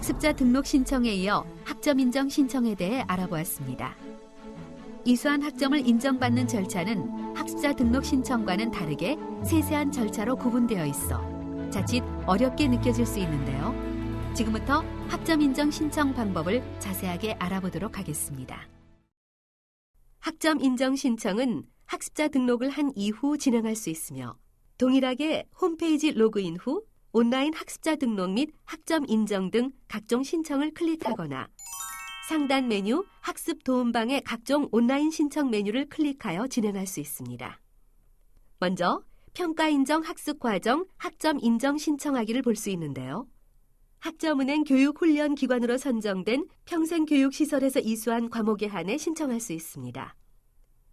학습자 등록 신청에 이어 학점 인정 신청에 대해 알아보았습니다. 이수한 학점을 인정받는 절차는 학습자 등록 신청과는 다르게 세세한 절차로 구분되어 있어 자칫 어렵게 느껴질 수 있는데요. 지금부터 학점 인정 신청 방법을 자세하게 알아보도록 하겠습니다. 학점 인정 신청은 학습자 등록을 한 이후 진행할 수 있으며 동일하게 홈페이지 로그인 후 온라인 학습자 등록 및 학점 인정 등 각종 신청을 클릭하거나 상단 메뉴 학습 도움방의 각종 온라인 신청 메뉴를 클릭하여 진행할 수 있습니다. 먼저 평가 인정 학습 과정 학점 인정 신청하기를 볼 수 있는데요. 학점은행 교육훈련기관으로 선정된 평생교육시설에서 이수한 과목에 한해 신청할 수 있습니다.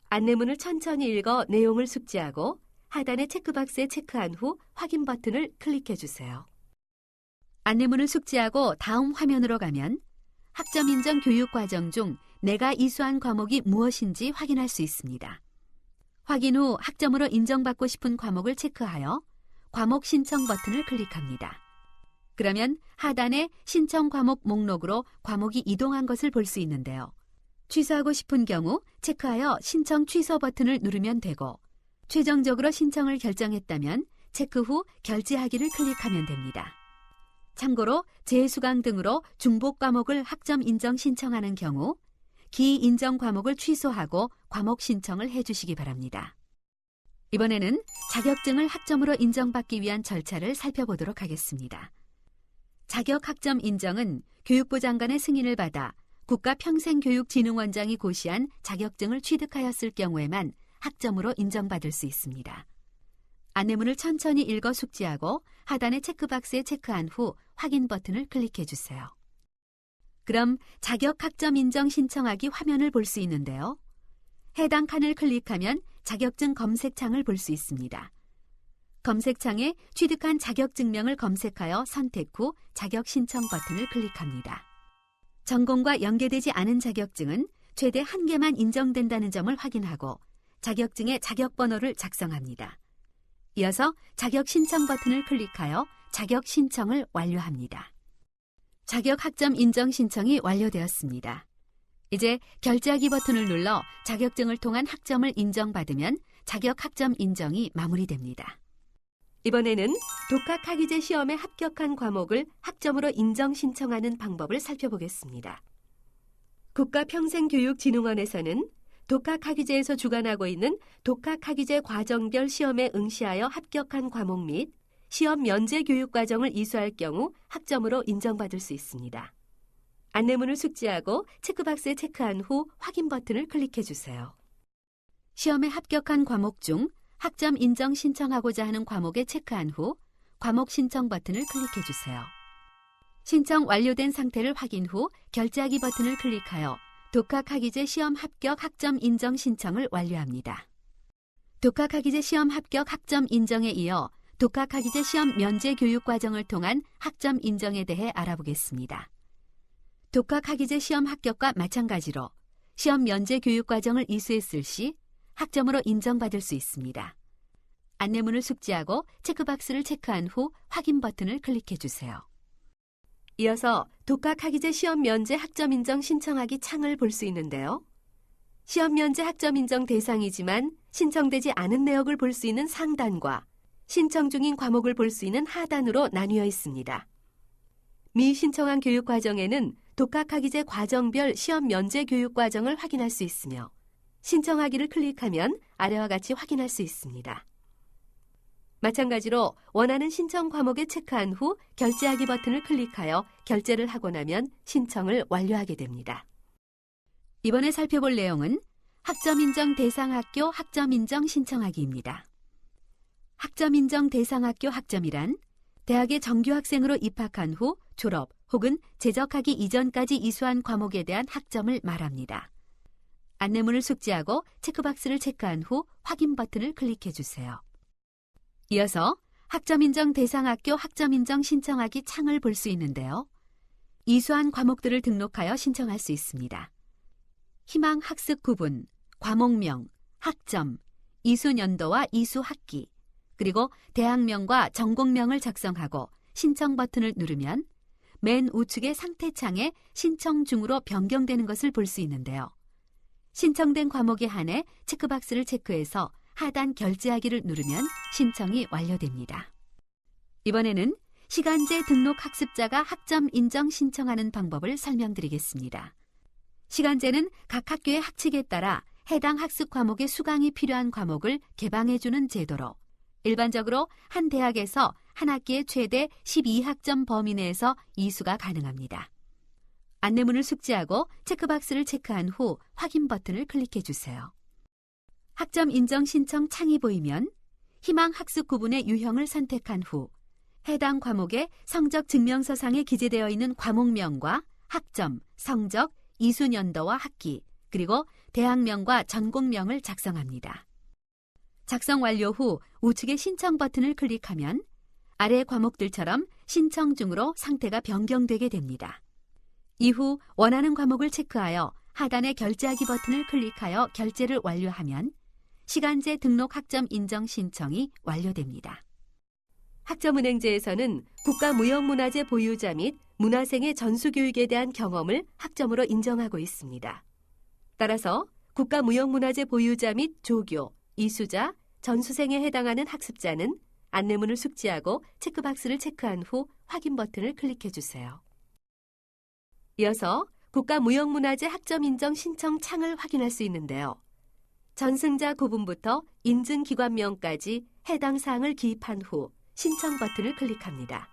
안내문을 천천히 읽어 내용을 숙지하고 하단의 체크박스에 체크한 후 확인 버튼을 클릭해 주세요. 안내문을 숙지하고 다음 화면으로 가면 학점 인정 교육 과정 중 내가 이수한 과목이 무엇인지 확인할 수 있습니다. 확인 후 학점으로 인정받고 싶은 과목을 체크하여 과목 신청 버튼을 클릭합니다. 그러면 하단의 신청 과목 목록으로 과목이 이동한 것을 볼 수 있는데요. 취소하고 싶은 경우 체크하여 신청 취소 버튼을 누르면 되고 최종적으로 신청을 결정했다면 체크 후 결제하기를 클릭하면 됩니다. 참고로 재수강 등으로 중복 과목을 학점 인정 신청하는 경우 기인정 과목을 취소하고 과목 신청을 해주시기 바랍니다. 이번에는 자격증을 학점으로 인정받기 위한 절차를 살펴보도록 하겠습니다. 자격 학점 인정은 교육부 장관의 승인을 받아 국가평생교육진흥원장이 고시한 자격증을 취득하였을 경우에만 학점으로 인정받을 수 있습니다. 안내문을 천천히 읽어 숙지하고 하단의 체크박스에 체크한 후 확인 버튼을 클릭해 주세요. 그럼 자격 학점 인정 신청하기 화면을 볼 수 있는데요. 해당 칸을 클릭하면 자격증 검색창을 볼 수 있습니다. 검색창에 취득한 자격증명을 검색하여 선택 후 자격 신청 버튼을 클릭합니다. 전공과 연계되지 않은 자격증은 최대 1개만 인정된다는 점을 확인하고 자격증의 자격번호를 작성합니다. 이어서 자격 신청 버튼을 클릭하여 자격 신청을 완료합니다. 자격 학점 인정 신청이 완료되었습니다. 이제 결제하기 버튼을 눌러 자격증을 통한 학점을 인정받으면 자격 학점 인정이 마무리됩니다. 이번에는 독학학위제 시험에 합격한 과목을 학점으로 인정 신청하는 방법을 살펴보겠습니다. 국가평생교육진흥원에서는 독학학위제에서 주관하고 있는 독학학위제 과정별 시험에 응시하여 합격한 과목 및 시험 면제 교육 과정을 이수할 경우 학점으로 인정받을 수 있습니다. 안내문을 숙지하고 체크박스에 체크한 후 확인 버튼을 클릭해 주세요. 시험에 합격한 과목 중 학점 인정 신청하고자 하는 과목에 체크한 후 과목 신청 버튼을 클릭해 주세요. 신청 완료된 상태를 확인 후 결제하기 버튼을 클릭하여 독학학위제 시험 합격 학점 인정 신청을 완료합니다. 독학학위제 시험 합격 학점 인정에 이어 독학학위제 시험 면제 교육 과정을 통한 학점 인정에 대해 알아보겠습니다. 독학학위제 시험 합격과 마찬가지로 시험 면제 교육 과정을 이수했을 시 학점으로 인정받을 수 있습니다. 안내문을 숙지하고 체크박스를 체크한 후 확인 버튼을 클릭해 주세요. 이어서 독학학위제 시험 면제 학점 인정 신청하기 창을 볼 수 있는데요. 시험 면제 학점 인정 대상이지만 신청되지 않은 내역을 볼 수 있는 상단과 신청 중인 과목을 볼 수 있는 하단으로 나뉘어 있습니다. 미신청한 교육 과정에는 독학학위제 과정별 시험 면제 교육 과정을 확인할 수 있으며 신청하기를 클릭하면 아래와 같이 확인할 수 있습니다. 마찬가지로 원하는 신청 과목에 체크한 후 결제하기 버튼을 클릭하여 결제를 하고 나면 신청을 완료하게 됩니다. 이번에 살펴볼 내용은 학점인정 대상학교 학점인정 신청하기입니다. 학점인정 대상학교 학점이란 대학의 정규 학생으로 입학한 후 졸업 혹은 재적하기 이전까지 이수한 과목에 대한 학점을 말합니다. 안내문을 숙지하고 체크박스를 체크한 후 확인 버튼을 클릭해 주세요. 이어서 학점인정 대상학교 학점인정 신청하기 창을 볼 수 있는데요. 이수한 과목들을 등록하여 신청할 수 있습니다. 희망 학습 구분, 과목명, 학점, 이수년도와 이수학기, 그리고 대학명과 전공명을 작성하고 신청 버튼을 누르면 맨 우측의 상태창에 신청 중으로 변경되는 것을 볼 수 있는데요. 신청된 과목에 한해 체크박스를 체크해서 하단 결제하기를 누르면 신청이 완료됩니다. 이번에는 시간제 등록 학습자가 학점 인정 신청하는 방법을 설명드리겠습니다. 시간제는 각 학교의 학칙에 따라 해당 학습 과목의 수강이 필요한 과목을 개방해주는 제도로 일반적으로 한 대학에서 한 학기에 최대 12학점 범위 내에서 이수가 가능합니다. 안내문을 숙지하고 체크박스를 체크한 후 확인 버튼을 클릭해 주세요. 학점 인정 신청 창이 보이면 희망 학습 구분의 유형을 선택한 후 해당 과목의 성적 증명서상에 기재되어 있는 과목명과 학점, 성적, 이수년도와 학기, 그리고 대학명과 전공명을 작성합니다. 작성 완료 후 우측의 신청 버튼을 클릭하면 아래 과목들처럼 신청 중으로 상태가 변경되게 됩니다. 이후 원하는 과목을 체크하여 하단의 결제하기 버튼을 클릭하여 결제를 완료하면 시간제 등록 학점 인정 신청이 완료됩니다. 학점은행제에서는 국가무형문화재 보유자 및 문화생의 전수교육에 대한 경험을 학점으로 인정하고 있습니다. 따라서 국가무형문화재 보유자 및 조교, 이수자, 전수생에 해당하는 학습자는 안내문을 숙지하고 체크박스를 체크한 후 확인 버튼을 클릭해 주세요. 이어서 국가무형문화재 학점 인정 신청 창을 확인할 수 있는데요. 전승자 구분부터 인증기관명까지 해당 사항을 기입한 후 신청 버튼을 클릭합니다.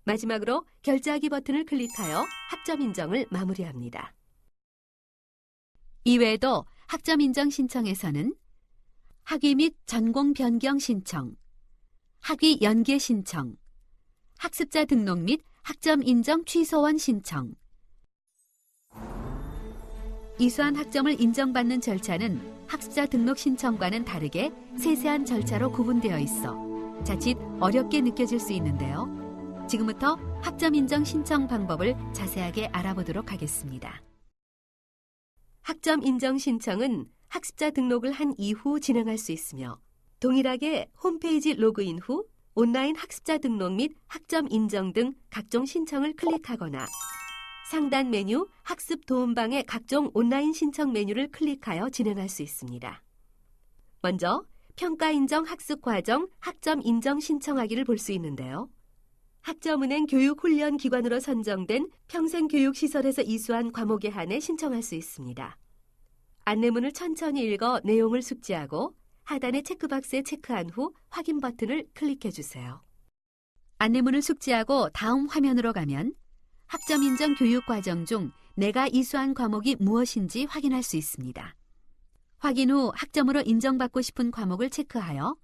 마지막으로 결제하기 버튼을 클릭하여 학점 인정을 마무리합니다. 이외에도 학점 인정 신청에서는 학위 및 전공 변경 신청, 학위 연계 신청, 학습자 등록 및 학점 인정 취소원 신청, 이수한 학점을 인정받는 절차는 학습자 등록 신청과는 다르게 세세한 절차로 구분되어 있어 자칫 어렵게 느껴질 수 있는데요. 지금부터 학점 인정 신청 방법을 자세하게 알아보도록 하겠습니다. 학점 인정 신청은 학습자 등록을 한 이후 진행할 수 있으며 동일하게 홈페이지 로그인 후 온라인 학습자 등록 및 학점 인정 등 각종 신청을 클릭하거나 상단 메뉴 학습 도움방의 각종 온라인 신청 메뉴를 클릭하여 진행할 수 있습니다. 먼저 평가 인정 학습 과정 학점 인정 신청하기를 볼 수 있는데요. 학점은행 교육훈련기관으로 선정된 평생교육시설에서 이수한 과목에 한해 신청할 수 있습니다. 안내문을 천천히 읽어 내용을 숙지하고 하단의 체크박스에 체크한 후 확인 버튼을 클릭해 주세요. 안내문을 숙지하고 다음 화면으로 가면 학점 인정 교육 과정 중 내가 이수한 과목이 무엇인지 확인할 수 있습니다. 확인 후 학점으로 인정받고 싶은 과목을 체크하여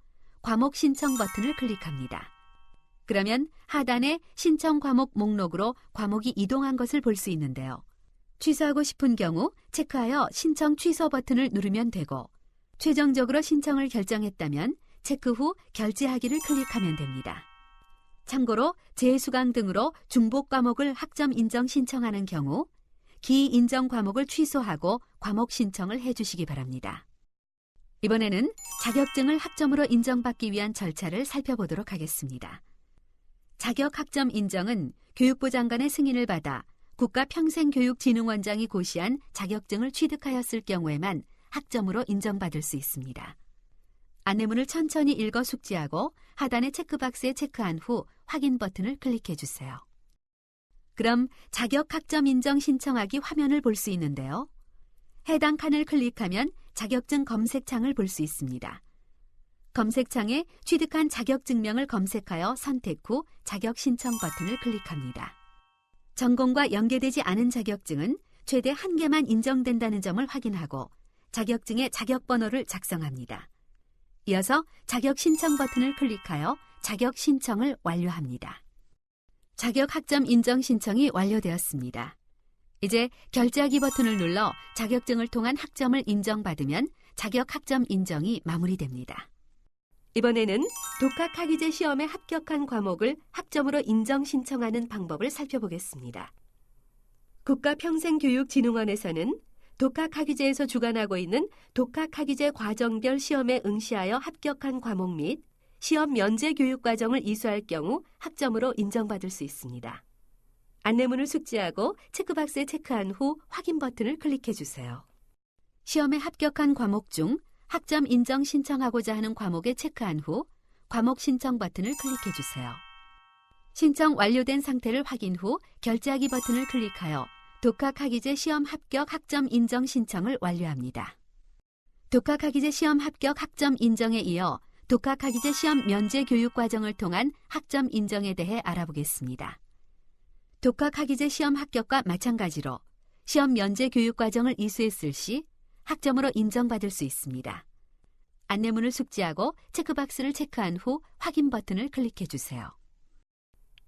과목 신청 버튼을 클릭합니다. 그러면 하단에 신청 과목 목록으로 과목이 이동한 것을 볼 수 있는데요. 취소하고 싶은 경우 체크하여 신청 취소 버튼을 누르면 되고 최종적으로 신청을 결정했다면 체크 후 결제하기를 클릭하면 됩니다. 참고로 재수강 등으로 중복 과목을 학점 인정 신청하는 경우 기인정 과목을 취소하고 과목 신청을 해주시기 바랍니다. 이번에는 자격증을 학점으로 인정받기 위한 절차를 살펴보도록 하겠습니다. 자격 학점 인정은 교육부 장관의 승인을 받아 국가평생교육진흥원장이 고시한 자격증을 취득하였을 경우에만 학점으로 인정받을 수 있습니다. 안내문을 천천히 읽어 숙지하고 하단의 체크박스에 체크한 후 확인 버튼을 클릭해 주세요. 그럼 자격 학점 인정 신청하기 화면을 볼 수 있는데요. 해당 칸을 클릭하면 자격증 검색창을 볼 수 있습니다. 검색창에 취득한 자격증명을 검색하여 선택 후 자격 신청 버튼을 클릭합니다. 전공과 연계되지 않은 자격증은 최대 1개만 인정된다는 점을 확인하고 자격증의 자격번호를 작성합니다. 이어서 자격 신청 버튼을 클릭하여 자격 신청을 완료합니다. 자격 학점 인정 신청이 완료되었습니다. 이제 결제하기 버튼을 눌러 자격증을 통한 학점을 인정받으면 자격 학점 인정이 마무리됩니다. 이번에는 독학학위제 시험에 합격한 과목을 학점으로 인정 신청하는 방법을 살펴보겠습니다. 국가평생교육진흥원에서는 독학학위제에서 주관하고 있는 독학학위제 과정별 시험에 응시하여 합격한 과목 및 시험 면제 교육 과정을 이수할 경우 학점으로 인정받을 수 있습니다. 안내문을 숙지하고 체크박스에 체크한 후 확인 버튼을 클릭해 주세요. 시험에 합격한 과목 중 학점 인정 신청하고자 하는 과목에 체크한 후 과목 신청 버튼을 클릭해 주세요. 신청 완료된 상태를 확인 후 결제하기 버튼을 클릭하여 독학학위제 시험 합격 학점 인정 신청을 완료합니다. 독학학위제 시험 합격 학점 인정에 이어 독학학위제 시험 면제 교육 과정을 통한 학점 인정에 대해 알아보겠습니다. 독학학위제 시험 합격과 마찬가지로 시험 면제 교육 과정을 이수했을 시 학점으로 인정받을 수 있습니다. 안내문을 숙지하고 체크박스를 체크한 후 확인 버튼을 클릭해 주세요.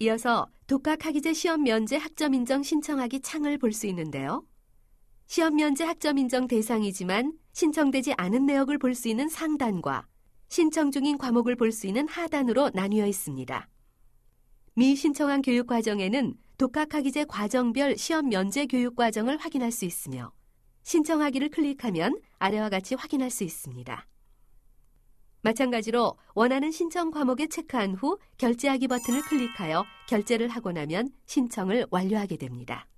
이어서 독학학위제 시험 면제 학점 인정 신청하기 창을 볼 수 있는데요. 시험 면제 학점 인정 대상이지만 신청되지 않은 내역을 볼 수 있는 상단과 신청 중인 과목을 볼 수 있는 하단으로 나뉘어 있습니다. 미신청한 교육 과정에는 독학학위제 과정별 시험 면제 교육 과정을 확인할 수 있으며 신청하기를 클릭하면 아래와 같이 확인할 수 있습니다. 마찬가지로 원하는 신청 과목에 체크한 후 결제하기 버튼을 클릭하여 결제를 하고 나면 신청을 완료하게 됩니다.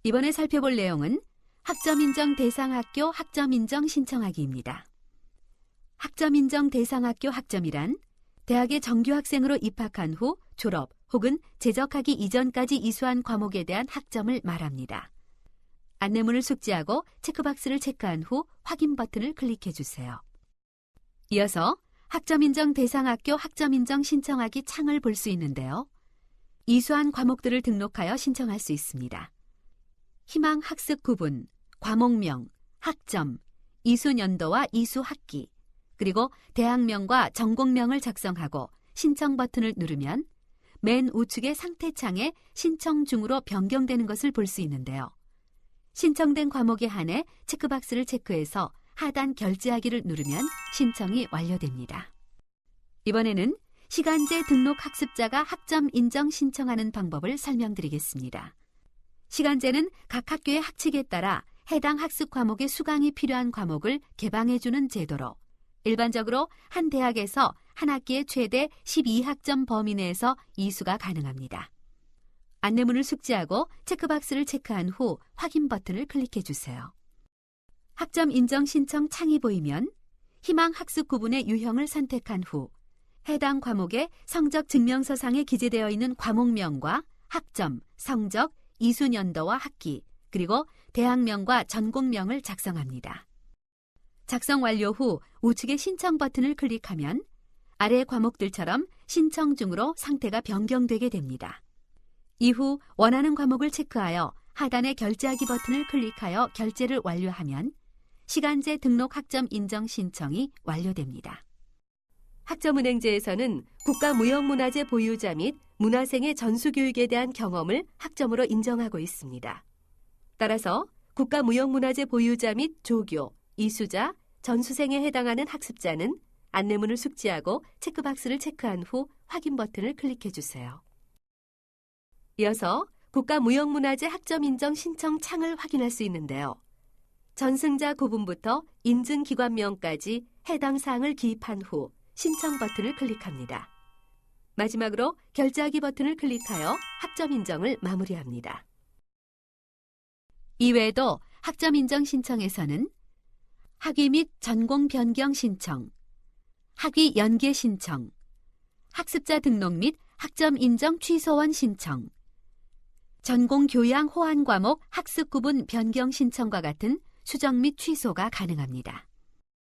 이번에 살펴볼 내용은 학점인정 대상학교 학점인정 신청하기입니다. 학점인정 대상학교 학점이란 대학에 정규 학생으로 입학한 후 졸업 혹은 재적하기 이전까지 이수한 과목에 대한 학점을 말합니다. 안내문을 숙지하고 체크박스를 체크한 후 확인 버튼을 클릭해 주세요. 이어서 학점인정 대상학교 학점인정 신청하기 창을 볼 수 있는데요. 이수한 과목들을 등록하여 신청할 수 있습니다. 희망 학습 구분, 과목명, 학점, 이수년도와 이수학기, 그리고 대학명과 전공명을 작성하고 신청 버튼을 누르면 맨 우측의 상태창에 신청 중으로 변경되는 것을 볼 수 있는데요. 신청된 과목에 한해 체크박스를 체크해서 하단 결제하기를 누르면 신청이 완료됩니다. 이번에는 시간제 등록 학습자가 학점 인정 신청하는 방법을 설명드리겠습니다. 시간제는 각 학교의 학칙에 따라 해당 학습 과목의 수강이 필요한 과목을 개방해주는 제도로 일반적으로 한 대학에서 한 학기에 최대 12학점 범위 내에서 이수가 가능합니다. 안내문을 숙지하고 체크박스를 체크한 후 확인 버튼을 클릭해 주세요. 학점 인정 신청 창이 보이면 희망 학습 구분의 유형을 선택한 후 해당 과목의 성적 증명서상에 기재되어 있는 과목명과 학점, 성적, 이수년도와 학기, 그리고 대학명과 전공명을 작성합니다. 작성 완료 후 우측의 신청 버튼을 클릭하면 아래 과목들처럼 신청 중으로 상태가 변경되게 됩니다. 이후 원하는 과목을 체크하여 하단의 결제하기 버튼을 클릭하여 결제를 완료하면 시간제 등록 학점 인정 신청이 완료됩니다. 학점은행제에서는 국가무형문화재 보유자 및 문화생의 전수교육에 대한 경험을 학점으로 인정하고 있습니다. 따라서 국가무형문화재 보유자 및 조교, 이수자, 전수생에 해당하는 학습자는 안내문을 숙지하고 체크박스를 체크한 후 확인 버튼을 클릭해 주세요. 이어서 국가무형문화재 학점 인정 신청 창을 확인할 수 있는데요. 전승자 구분부터 인증기관명까지 해당 사항을 기입한 후 신청 버튼을 클릭합니다. 마지막으로 결제하기 버튼을 클릭하여 학점 인정을 마무리합니다. 이외에도 학점 인정 신청에서는 학위 및 전공 변경 신청, 학위 연계 신청, 학습자 등록 및 학점 인정 취소원 신청, 전공 교양 호환 과목 학습 구분 변경 신청과 같은 수정 및 취소가 가능합니다.